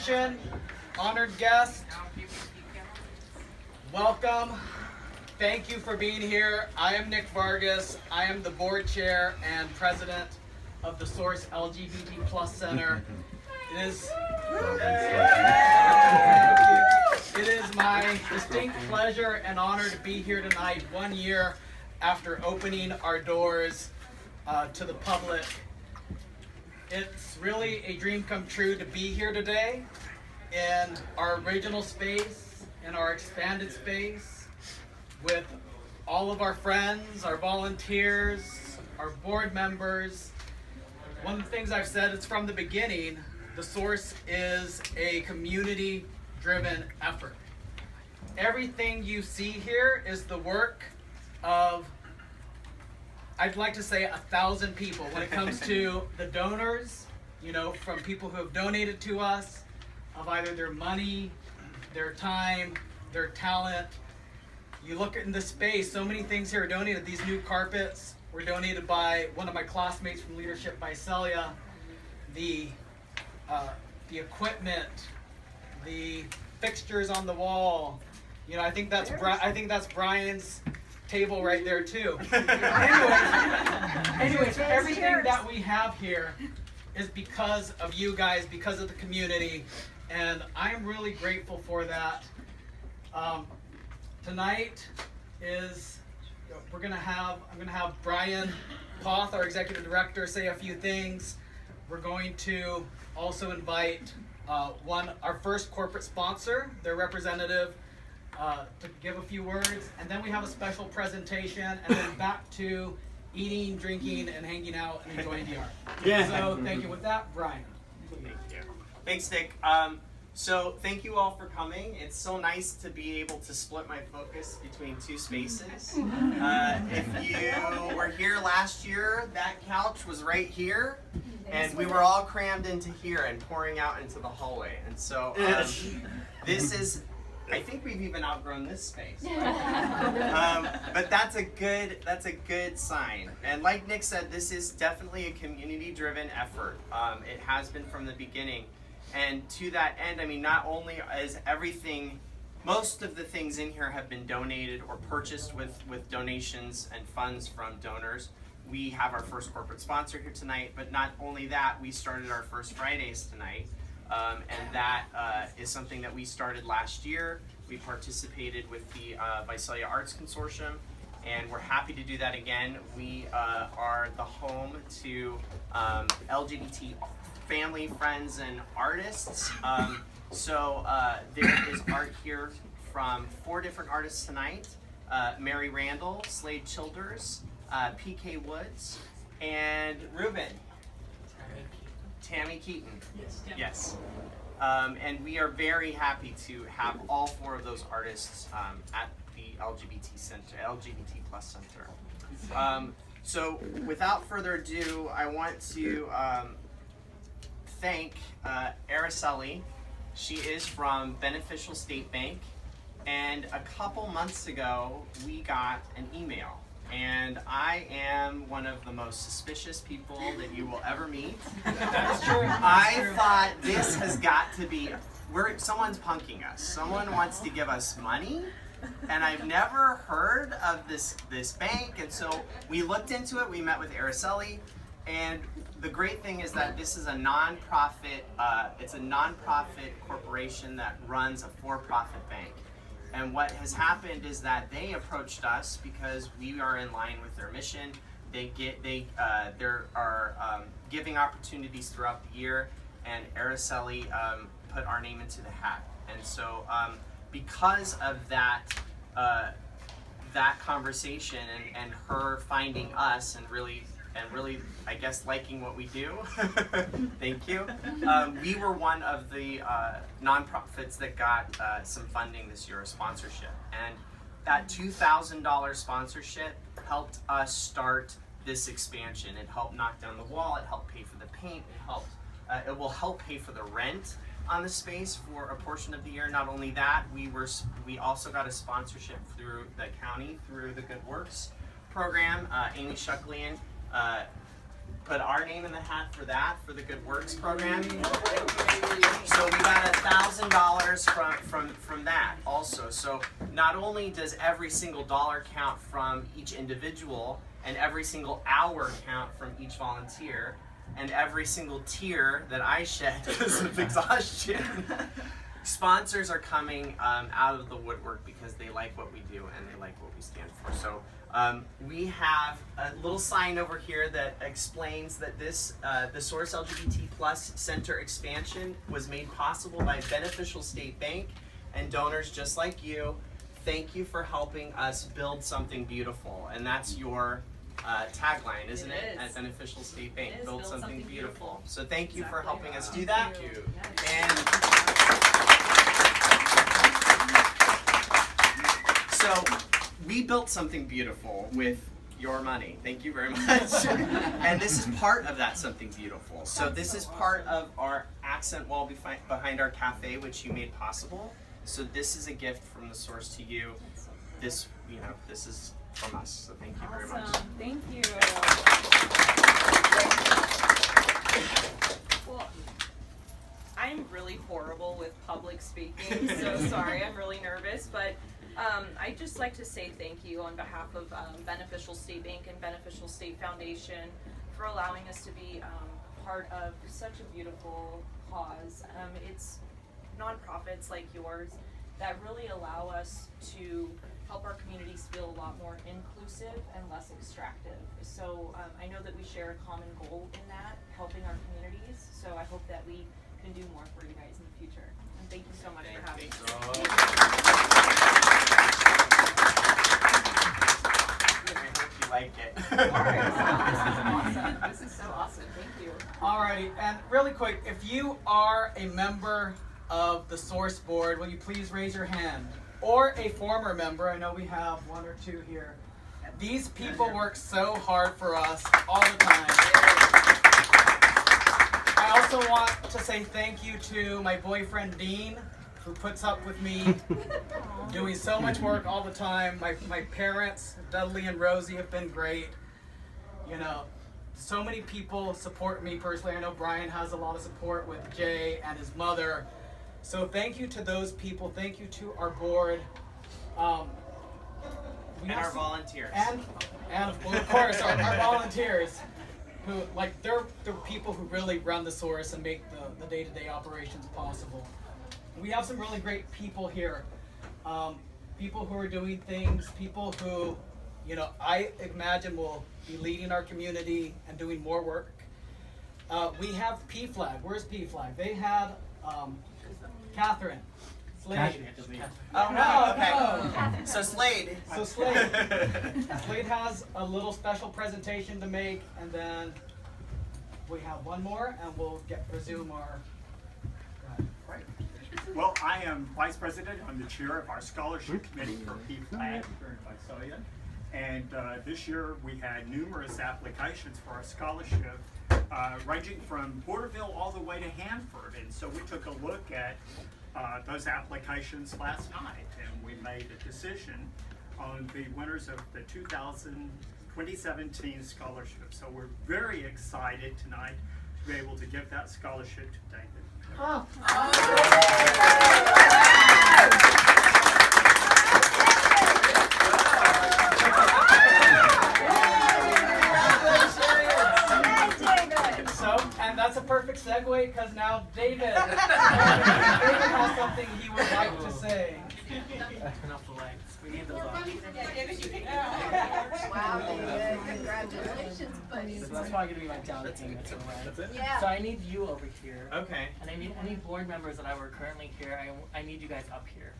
attention, honored guests, welcome. Thank you for being here. I am Nick Vargas. I am the board chair and president of the Source LGBT Center. It is my distinct pleasure and honor to be here tonight, 1 year after opening our doors to the public. It's really a dream come true to be here today in our original space, in our expanded space, with all of our friends, our volunteers, our board members. One of the things I've said is from the beginning, the Source is a community-driven effort. Everything you see here is the work of, I'd like to say, 1,000 people when it comes to the donors, you know, from people who have donated to us, of either their money, their time, their talent. You look in the space, so many things here are donated. These new carpets were donated by one of my classmates from Leadership by Celia. The equipment, the fixtures on the wall. You know, I think that's Brian's table right there too. Anyways, everything that we have here is because of you guys, because of the community, and I'm really grateful for that. Tonight I'm gonna have Brian Poth, our executive director, say a few things. We're going to also invite our first corporate sponsor, their representative, to give a few words, and then we have a special presentation, and then back to eating, drinking, and hanging out and enjoying the art. Yeah. So thank you. With that, Brian. Thank you. Thanks, Nick. So thank you all for coming. It's so nice to be able to split my focus between two spaces. If you were here last year, that couch was right here, and we were all crammed into here and pouring out into the hallway. And so this is, I think we've even outgrown this space. But that's a good sign. And like Nick said, this is definitely a community-driven effort. It has been from the beginning. And to that end, I mean, not only is everything, most of the things in here have been donated or purchased with donations and funds from donors. We have our first corporate sponsor here tonight, but not only that, we started our first Fridays tonight. And that is something that we started last year. We participated with the Visalia Arts Consortium, and we're happy to do that again. We are the home to LGBT family, friends, and artists. So there is art here from 4 different artists tonight. Mary Randall, Slade Childers, P.K. Woods, and Ruben. Tammy Keaton. Yes. And we are very happy to have all 4 of those artists at the LGBT Center, LGBT Plus Center. So without further ado, I want to thank Araceli. She is from Beneficial State Bank, and a couple months ago we got an email. And I am one of the most suspicious people that you will ever meet. That's true. I thought this has got to be, someone's punking us. Someone wants to give us money, and I've never heard of this bank. And so we looked into it. We met with Araceli, and the great thing is that this is a nonprofit. It's a nonprofit corporation that runs a for-profit bank. And what has happened is that they approached us because we are in line with their mission. There are giving opportunities throughout the year, and Araceli put our name into the hat. And so because of that conversation and her finding us and really, I guess, liking what we do, thank you. We were one of the nonprofits that got some funding this year, a sponsorship. And that $2,000 sponsorship helped us start this expansion. It helped knock down the wall, it helped pay for the paint, it will help pay for the rent on the space for a portion of the year. Not only that, we also got a sponsorship through the county, through the Good Works program. Amy Shucklian put our name in the hat for that, for the Good Works program. So we got source from that also. So not only does every single dollar count from each individual, and every single hour count from each volunteer, and every single tear that I shed because of exhaustion. Sponsors are coming out of the woodwork because they like what we do and they like what we stand for. So we have a little sign over here that explains that this the Source LGBT Plus Center expansion was made possible by Beneficial State Bank and donors just like you. Thank you for helping us build something beautiful, and that's your tagline, isn't it? At Beneficial State Bank, build something beautiful. So thank you for helping us do that. Thank you. And so we built something beautiful with your money. Thank you very much. And this is part of that something beautiful. So this is part of our accent wall behind our cafe, which you made possible. So this is a gift from the Source to you. This, this is from us. So thank you very much. Thank you. Well, I'm really horrible with public speaking, so sorry, I'm really nervous, but I'd just like to say thank you on behalf of Beneficial State Bank and Beneficial State Foundation for allowing us to be part of such a beautiful cause. It's nonprofits like yours that really allow us to help our communities feel a lot more inclusive and less extractive. So I know that we share a common goal in that, helping our communities. So I hope that we can do more for you guys in the future. And thank you so much for having us. I hope you like it. Awesome. This is so awesome. Thank you. Alrighty, and really quick, if you are a member of the Source Board, will you please raise your hand? Or a former member, I know we have one or two here. These people work so hard for us all the time. I also want to say thank you to my boyfriend Dean, who puts up with me doing so much work all the time. My parents, Dudley and Rosie, have been great. So many people support me personally. I know Brian has a lot of support with Jay and his mother. So thank you to those people. Thank you to our board. And our volunteers. And of course, our volunteers, who they're people who really run the Source and make the day-to-day operations possible. We have some really great people here. People who are doing things, people who, I imagine will be leading our community and doing more work. We have PFLAG. Where's PFLAG? They had Catherine. Slade. Oh no, okay. So Slade. Slade has a little special presentation to make, and then we have one more, and we'll resume our. Right. Well, I am Vice President. I'm the chair of our scholarship committee for PFLAG here in Visalia. And this year we had numerous applications for our scholarship, ranging from Porterville all the way to Hanford. And so we took a look at those applications last night, and we made a decision on the winners of the 2017 scholarship. So we're very excited tonight to be able to give that scholarship to David. Oh. And that's a perfect segue, because now David has something he would like to say. Turn off the lights. We need those on. Wow, David. Congratulations, buddy. That's probably going to be my down payment. That's it? Yeah. So I need you over here. Okay. And I need any board members that were currently here. I need you guys up here.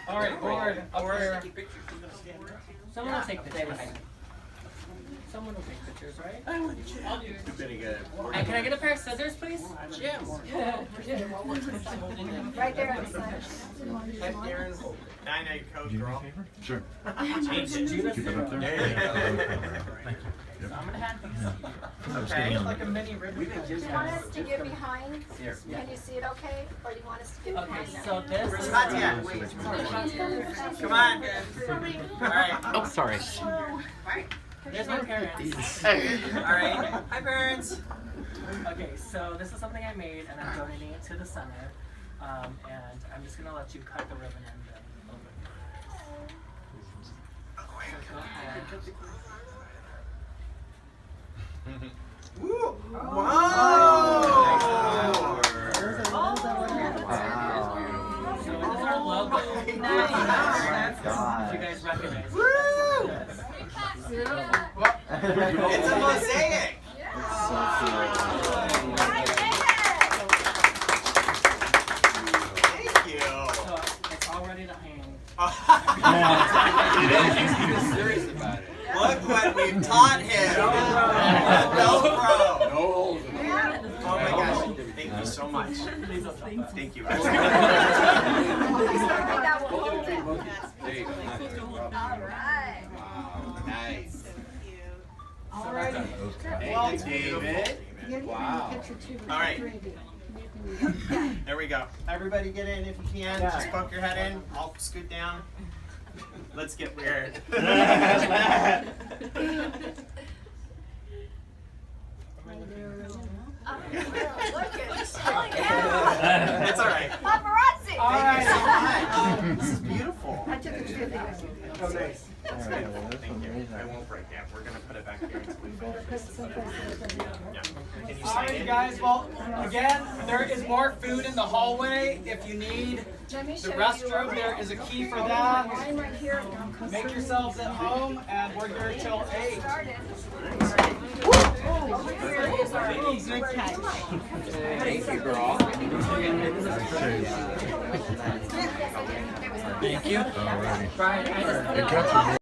All right, board, up here. Someone will take pictures. Someone will take pictures, right? I'll do it. Pretty good. And can I get a pair of scissors, please? Jim. Right there on the side. I know your code, girl. Sure. Change it. Keep it up there. There you go. So I'm going to have these. Okay. Like a mini ribbon. Do you want us to get behind? Can you see it okay? Or do you want us to get Okay, behind? so this. Where's Katya? Come on. All right. Oh, sorry. There's my parents. All right. Hi, parents. Okay, so this is something I made, and I'm donating it to the center. And I'm just gonna let you cut the ribbon and open. So go ahead. Woo! Wow! So it is our logo. If you guys recognize it. Woo! It's a mosaic. Thank you. So it's all ready to hang. serious about it. Look what we've taught him. Velcro. Oh my gosh. Thank you so much. Thank you. That will hold it. All right. Nice. Alrighty. Well, David. Wow. All right. There we go. Everybody get in if you can. Just poke your head in. I'll scoot down. Let's get weird. Oh, look at this. Oh, yeah. It's all right. Paparazzi. All Thank you so right. much. This is beautiful. I took a video. Oh, nice. That's good. Thank you. I won't break it. We're gonna put it back here until we finish. Yeah. Can you sign Alrighty, it? guys. Well, again, there is more food in the hallway. If you need Let me show the you. restroom, there is a key for that. I'm right here. Make yourselves at home, and we're here till 8. Started. Thank you, girl. Thank you. Brian, I just put it on.